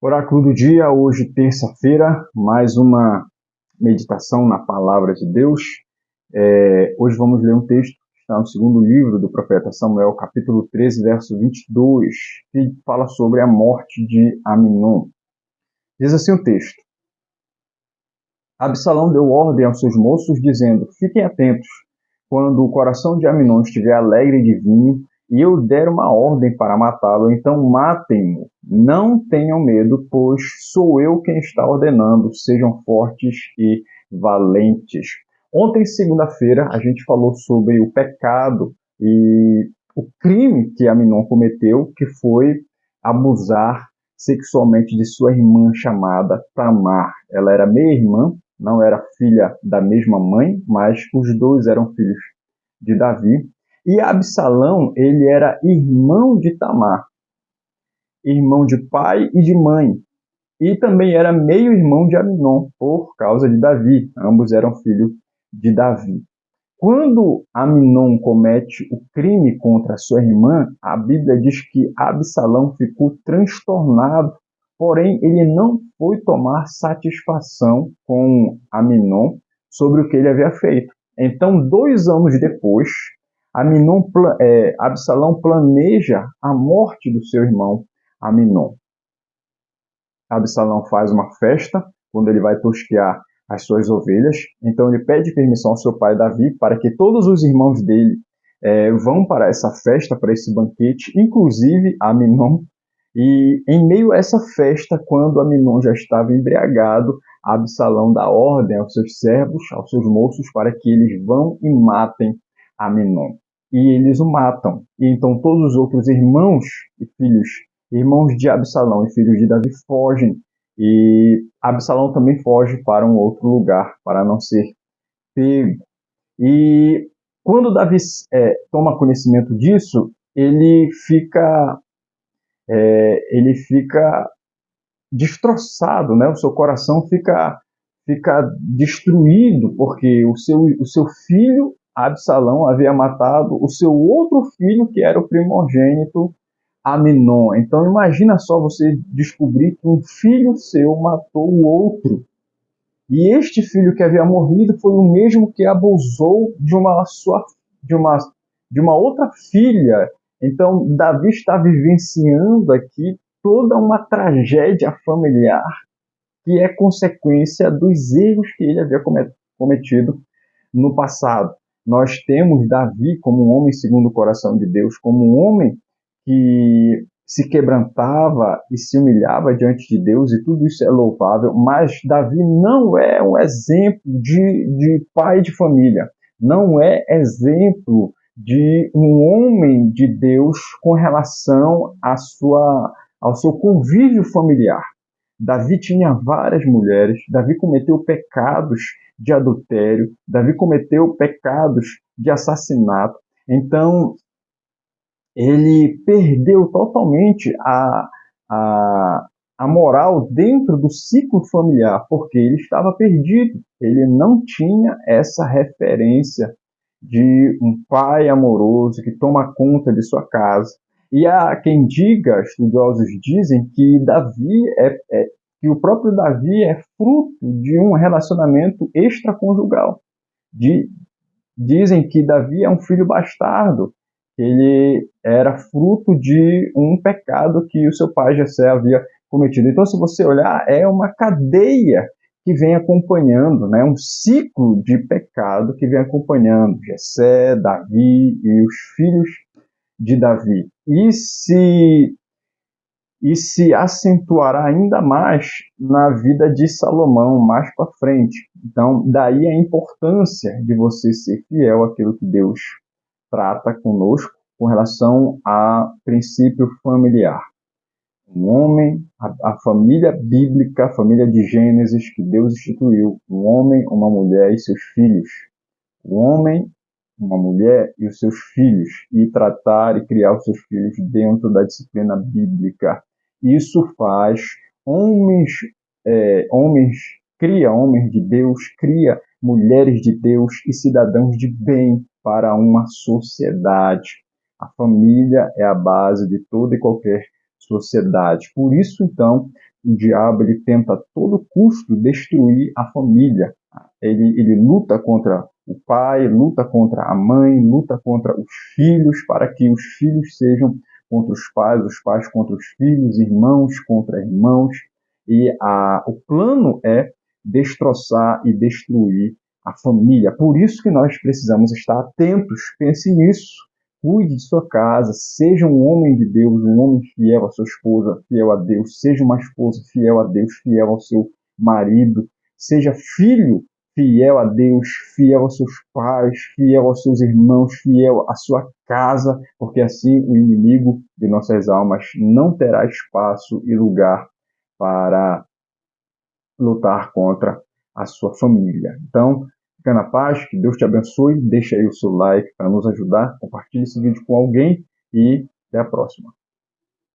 Oráculo do dia, hoje, terça-feira, mais uma meditação na palavra de Deus. Hoje vamos ler um texto que está no segundo livro do profeta Samuel, capítulo 13, verso 22, que fala sobre a morte de Aminon. Diz assim o texto: Absalão deu ordem aos seus moços, dizendo: Fiquem atentos, quando o coração de Aminon estiver alegre de vinho, e eu der uma ordem para matá-lo, então matem-no. Não tenham medo, pois sou eu quem está ordenando. Sejam fortes e valentes. Ontem, segunda-feira, a gente falou sobre o pecado e o crime que Aminon cometeu, que foi abusar sexualmente de sua irmã chamada Tamar. Ela era meia-irmã, não era filha da mesma mãe, mas os dois eram filhos de Davi. E Absalão, ele era irmão de Tamar, irmão de pai e de mãe. E também era meio-irmão de Aminon, por causa de Davi. Ambos eram filhos de Davi. Quando Aminon comete o crime contra sua irmã, a Bíblia diz que Absalão ficou transtornado, porém ele não foi tomar satisfação com Aminon sobre o que ele havia feito. Então, 2 anos depois, Absalão planeja a morte do seu irmão Aminon. Absalão faz uma festa quando ele vai tosquear as suas ovelhas. Então ele pede permissão ao seu pai Davi para que todos os irmãos dele vão para essa festa, para esse banquete, inclusive Aminon. E em meio a essa festa, quando Aminon já estava embriagado, Absalão dá ordem aos seus servos, aos seus moços, para que eles vão e matem Aminon. E eles o matam. E então todos os outros irmãos e filhos, irmãos de Absalão e filhos de Davi, fogem. E Absalão também foge para um outro lugar, para não ser pego. E quando Davi toma conhecimento disso, ele fica destroçado, né? O seu coração fica destruído, porque o seu filho, Absalão, havia matado o seu outro filho, que era o primogênito, Aminon. Então imagina só você descobrir que um filho seu matou o outro. E este filho que havia morrido foi o mesmo que abusou de uma, de uma outra filha. Então Davi está vivenciando aqui toda uma tragédia familiar que é consequência dos erros que ele havia cometido no passado. Nós temos Davi como um homem segundo o coração de Deus, como um homem que se quebrantava e se humilhava diante de Deus, e tudo isso é louvável, mas Davi não é um exemplo de pai de família, não é exemplo de um homem de Deus com relação ao seu convívio familiar. Davi tinha várias mulheres, Davi cometeu pecados de adultério, Davi cometeu pecados de assassinato. Então, ele perdeu totalmente a moral dentro do ciclo familiar, porque ele estava perdido. Ele não tinha essa referência de um pai amoroso que toma conta de sua casa. E há quem diga, estudiosos dizem, que o próprio Davi é fruto de um relacionamento extraconjugal. Dizem que Davi é um filho bastardo. Ele era fruto de um pecado que o seu pai Jessé havia cometido. Então, se você olhar, é uma cadeia que vem acompanhando, né? Um ciclo de pecado que vem acompanhando Jessé, Davi e os filhos de Davi. E se acentuará ainda mais na vida de Salomão mais para frente. Então, daí a importância de você ser fiel àquilo que Deus trata conosco com relação a princípio familiar. Um homem, a família bíblica, a família de Gênesis que Deus instituiu, um homem, uma mulher e seus filhos. Um homem, uma mulher e os seus filhos, e tratar e criar os seus filhos dentro da disciplina bíblica. Isso faz homens, cria homens de Deus, cria mulheres de Deus e cidadãos de bem para uma sociedade. A família é a base de toda e qualquer sociedade. Por isso, então, o diabo ele tenta a todo custo destruir a família. Ele luta contra o pai, luta contra a mãe, luta contra os filhos, para que os filhos sejam contra os pais contra os filhos, irmãos contra irmãos. E o plano é destroçar e destruir a família. Por isso que nós precisamos estar atentos. Pense nisso. Cuide de sua casa, seja um homem de Deus, um homem fiel à sua esposa, fiel a Deus, seja uma esposa fiel a Deus, fiel ao seu marido, seja filho fiel a Deus, fiel aos seus pais, fiel aos seus irmãos, fiel à sua casa, porque assim o inimigo de nossas almas não terá espaço e lugar para lutar contra a sua família. Então, fica na paz, que Deus te abençoe, deixa aí o seu like para nos ajudar, compartilhe esse vídeo com alguém e até a próxima.